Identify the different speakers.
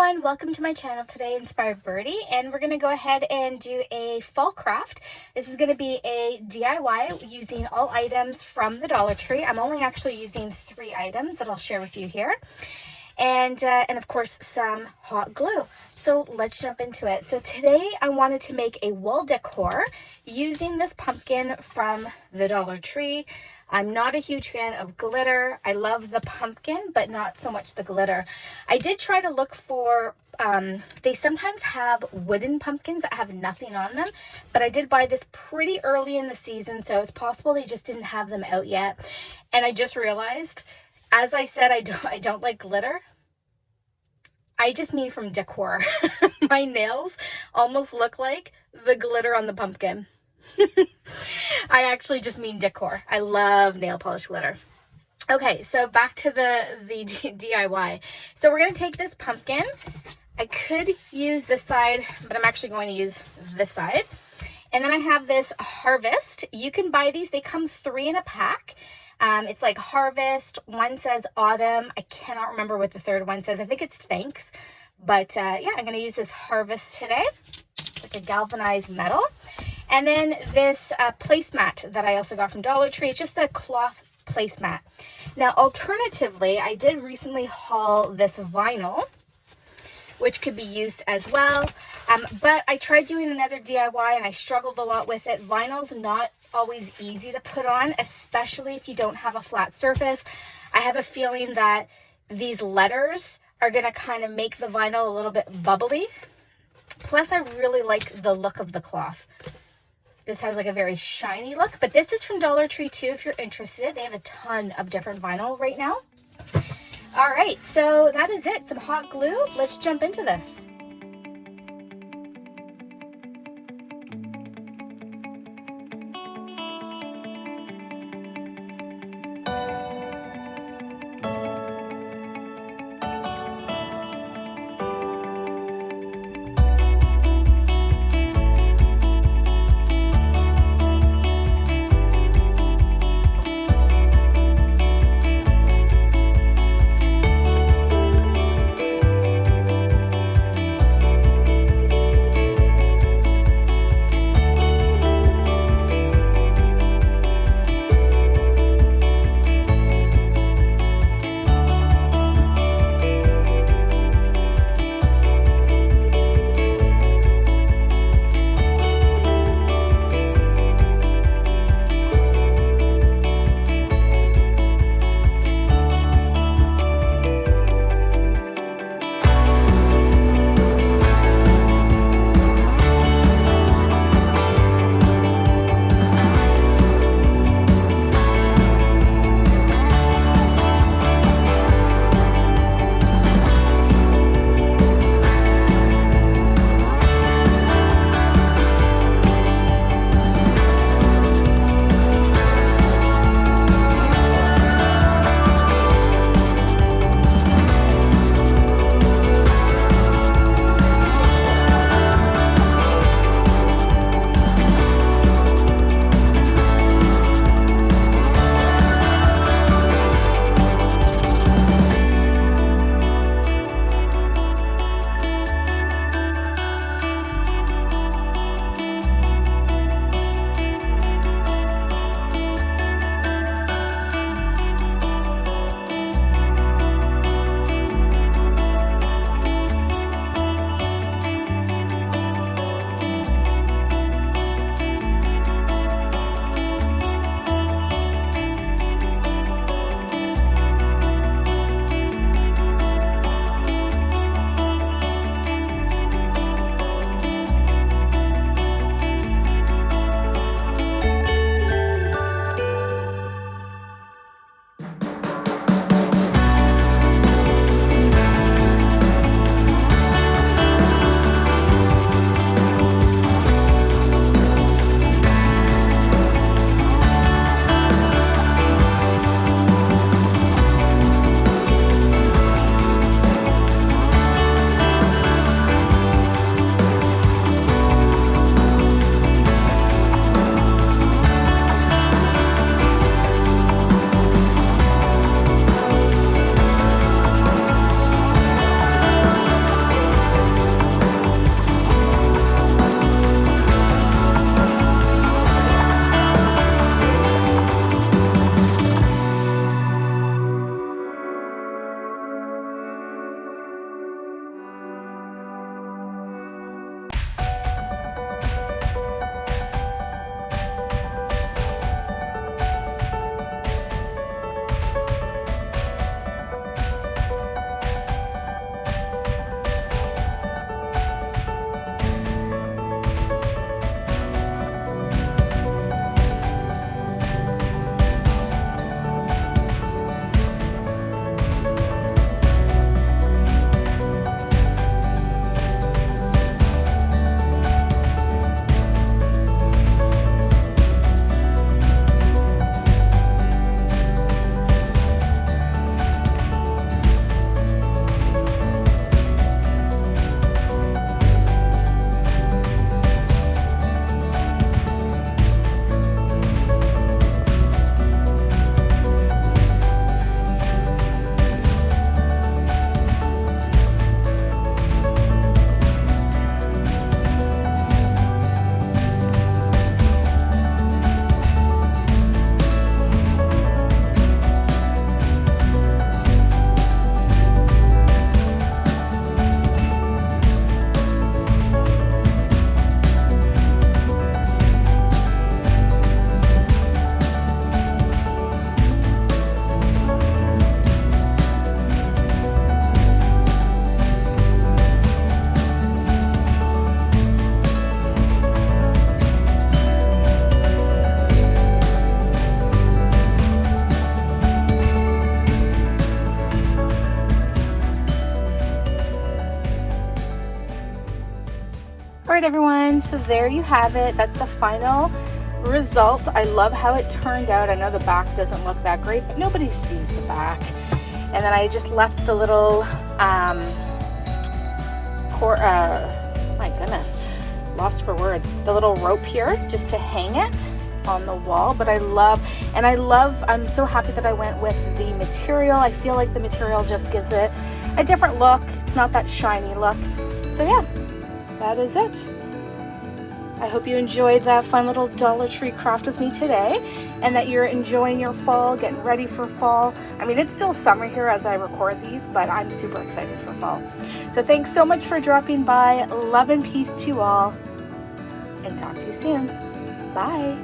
Speaker 1: everyone, welcome to my channel today, Inspired Birdie, and we're going to go ahead and do a fall craft. This is going to be a DIY using all items from the Dollar Tree. I'm only actually using 3 items that I'll share with you here, and of course some hot glue. So let's jump into it. So today I wanted to make a wall decor using this pumpkin from the Dollar Tree. I'm not a huge fan of glitter. I love the pumpkin, but not so much the glitter. I did try to look for, they sometimes have wooden pumpkins that have nothing on them, but I did buy this pretty early in the season, so it's possible they just didn't have them out yet. And I just realized, as I said, I don't like glitter. I just mean from Decor. My nails almost look like the glitter on the pumpkin. I actually just mean Decor. I love nail polish glitter. Okay, so back to the DIY. So we're going to take this pumpkin. I could use this side, but I'm actually going to use this side. And then I have this Harvest. You can buy these. They come 3 in a pack. It's like Harvest. One says Autumn. I cannot remember what the third one says. I think it's Thanks. But yeah, I'm going to use this Harvest today. It's like a galvanized metal. And then this placemat that I also got from Dollar Tree. It's just a cloth placemat. Now, alternatively, I did recently haul this vinyl, which could be used as well. But I tried doing another DIY and I struggled a lot with it. Vinyl's not always easy to put on, especially if you don't have a flat surface. I have a feeling that these letters are going to kind of make the vinyl a little bit bubbly. Plus, I really like the look of the cloth. This has like a very shiny look, but this is from Dollar Tree too if you're interested. They have a ton of different vinyl right now. All right, so that is it. Some hot glue. Let's jump into this. everyone, so there you have it. That's the final result. I love how it turned out. I know the back doesn't look that great, but nobody sees the back. And then I just left the little my goodness, lost for words, the little rope here just to hang it on the wall. But I'm so happy that I went with the material. I feel like the material just gives it a different look. It's not that shiny look. So yeah, that is it. I hope you enjoyed that fun little Dollar Tree craft with me today, and that you're enjoying your fall, getting ready for fall. I mean, it's still summer here as I record these, but I'm super excited for fall. So thanks so much for dropping by. Love and peace to you all, and talk to you soon. Bye.